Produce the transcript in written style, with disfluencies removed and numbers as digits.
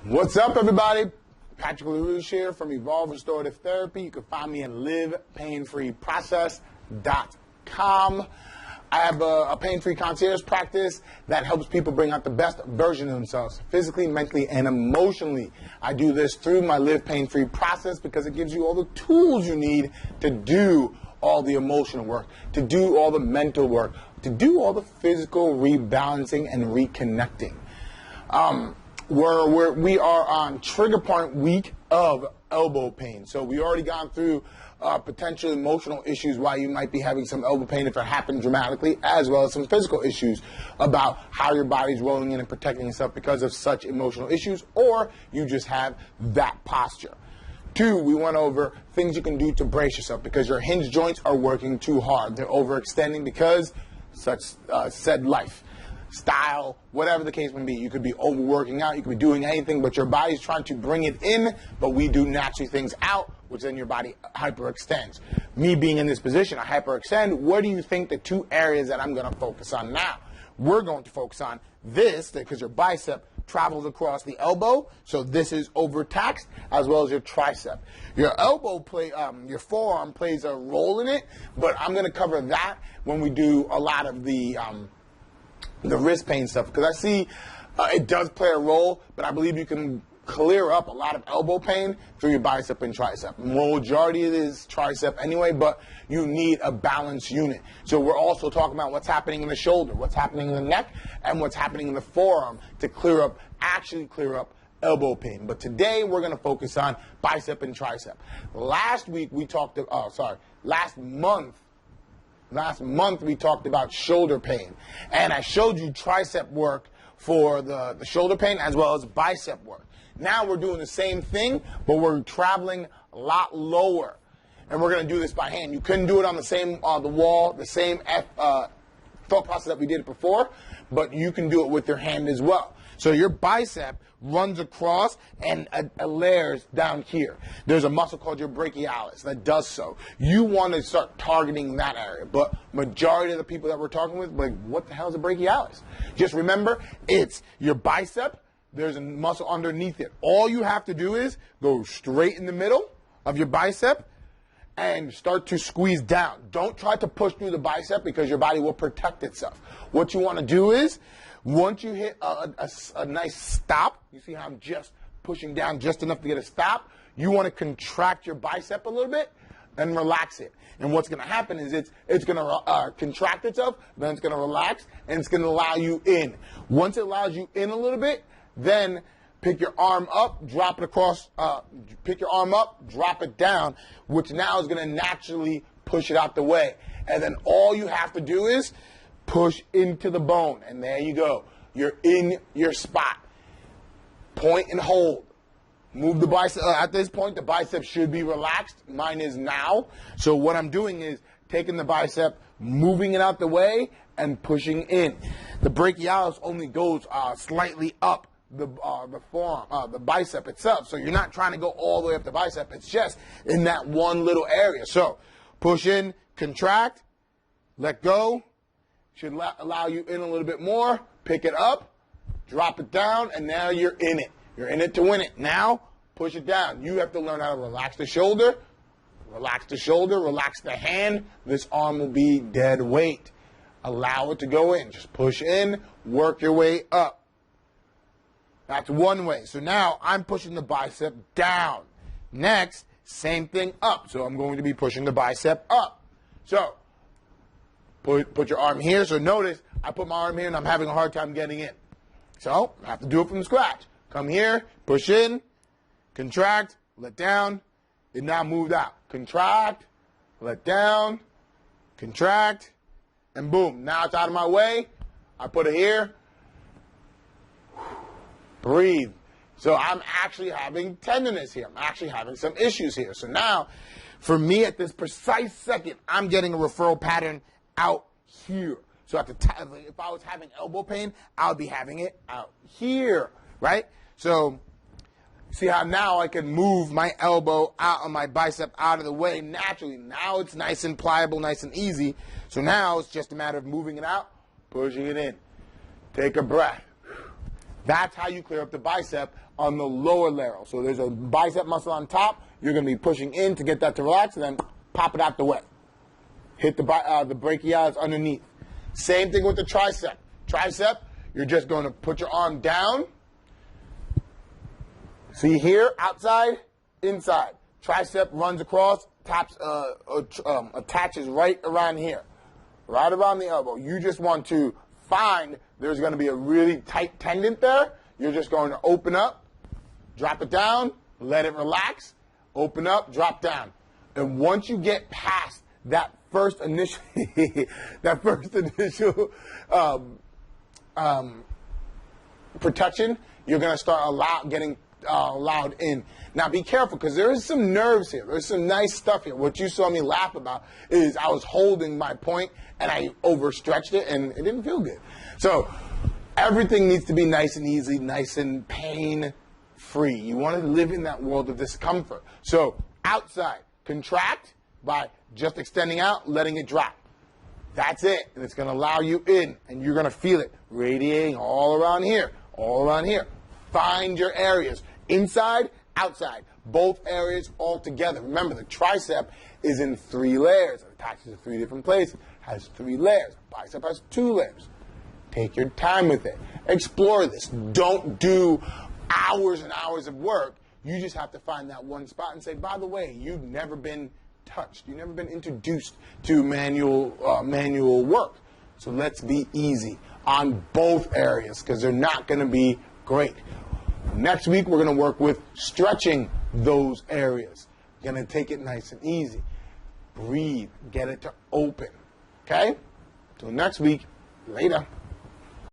What's up, everybody? Patrick LaRouche here from Evolve Restorative Therapy. You can find me at livepainfreeprocess.com. I have a pain-free concierge practice that helps people bring out the best version of themselves, physically, mentally, and emotionally. I do this through my Live Pain-Free process because it gives you all the tools you need to do all the emotional work, to do all the mental work, to do all the physical rebalancing and reconnecting. We are on trigger point week of elbow pain. So we already gone through potential emotional issues why you might be having some elbow pain if it happened dramatically, as well as some physical issues about how your body's rolling in and protecting itself because of such emotional issues, or you just have that posture. 2, we went over things you can do to brace yourself because your hinge joints are working too hard. They're overextending because said life. Style, whatever the case may be. You could be overworking out, you could be doing anything, but your body's trying to bring it in, but we do naturally things out, which then your body hyperextends. Me being in this position, I hyperextend. What do you think the 2 areas that I'm going to focus on now? We're going to focus on this, because your bicep travels across the elbow, so this is overtaxed, as well as your tricep. Your elbow your forearm plays a role in it, but I'm going to cover that when we do a lot of the wrist pain stuff, because I see it does play a role, but I believe you can clear up a lot of elbow pain through your bicep and tricep. Majority of it is tricep anyway, but you need a balanced unit. So we're also talking about what's happening in the shoulder, what's happening in the neck, and what's happening in the forearm to actually clear up elbow pain. But today we're going to focus on bicep and tricep. Last month we talked about shoulder pain, and I showed you tricep work for the shoulder pain as well as bicep work. Now we're doing the same thing, but we're traveling a lot lower, and we're going to do this by hand. You couldn't do it on the same the same thought process that we did before, but you can do it with your hand as well. So your bicep runs across and layers down here. There's a muscle called your brachialis that does so. You want to start targeting that area, but majority of the people that we're talking with, like, what the hell is a brachialis? Just remember, it's your bicep. There's a muscle underneath it. All you have to do is go straight in the middle of your bicep and start to squeeze down. Don't try to push through the bicep because your body will protect itself. What you want to do is, once you hit a nice stop, you see how I'm just pushing down just enough to get a stop, you want to contract your bicep a little bit and relax it. And what's going to happen is it's going to contract itself, then it's going to relax, and it's going to allow you in. Once it allows you in a little bit, then pick your arm up, drop it across, pick your arm up, drop it down, which now is going to naturally push it out the way. And then all you have to do is push into the bone, and there you go. You're in your spot. Point and hold. Move the bicep. At this point, the bicep should be relaxed. Mine is now. So what I'm doing is taking the bicep, moving it out the way, and pushing in. The brachialis only goes slightly up the forearm, the bicep itself. So you're not trying to go all the way up the bicep. It's just in that one little area. So push in, contract, let go. Should allow you in a little bit more. Pick it up, drop it down, and now you're in it. You're in it to win it. Now, push it down. You have to learn how to relax the shoulder, relax the hand. This arm will be dead weight. Allow it to go in. Just push in, work your way up. That's one way. So now I'm pushing the bicep down. Next, same thing up. So I'm going to be pushing the bicep up. So put your arm here. So notice I put my arm here and I'm having a hard time getting in. So I have to do it from scratch. Come here, push in, contract, let down. It now moved out. Contract, let down, contract, and boom. Now it's out of my way. I put it here. Breathe. So I'm actually having tenderness here. I'm actually having some issues here. So now, for me at this precise second, I'm getting a referral pattern out here. So at the time, if I was having elbow pain, I would be having it out here, right? So see how now I can move my elbow out of my bicep out of the way naturally. Now it's nice and pliable, nice and easy. So now it's just a matter of moving it out, pushing it in. Take a breath. That's how you clear up the bicep on the lower lateral. So there's a bicep muscle on top. You're going to be pushing in to get that to relax, and then pop it out the way. Hit the brachialis underneath. Same thing with the tricep. Tricep, you're just going to put your arm down. See here, outside, inside. Tricep runs across, attaches right around here, right around the elbow. You just want to find there's going to be a really tight tendon there. You're just going to open up, drop it down, let it relax, open up, drop down. And once you get past that first initial, protection, you're going to start getting allowed in. Now be careful, because there is some nerves here. There's some nice stuff here. What you saw me laugh about is I was holding my point and I overstretched it and it didn't feel good. So everything needs to be nice and easy, nice and pain-free. You want to live in that world of discomfort. So outside, contract by just extending out, letting it drop. That's it. And it's going to allow you in, and you're going to feel it radiating all around here, all around here. Find your areas. Inside, outside. Both areas all together. Remember, the tricep is in 3 layers. It attaches to 3 different places. Has 3 layers. The bicep has 2 layers. Take your time with it. Explore this. Don't do hours and hours of work. You just have to find that one spot and say, by the way, you've never been touched. You've never been introduced to manual work. So let's be easy on both areas, because they're not going to be great. Next week, we're going to work with stretching those areas. Going to take it nice and easy. Breathe. Get it to open. Okay? Till next week. Later.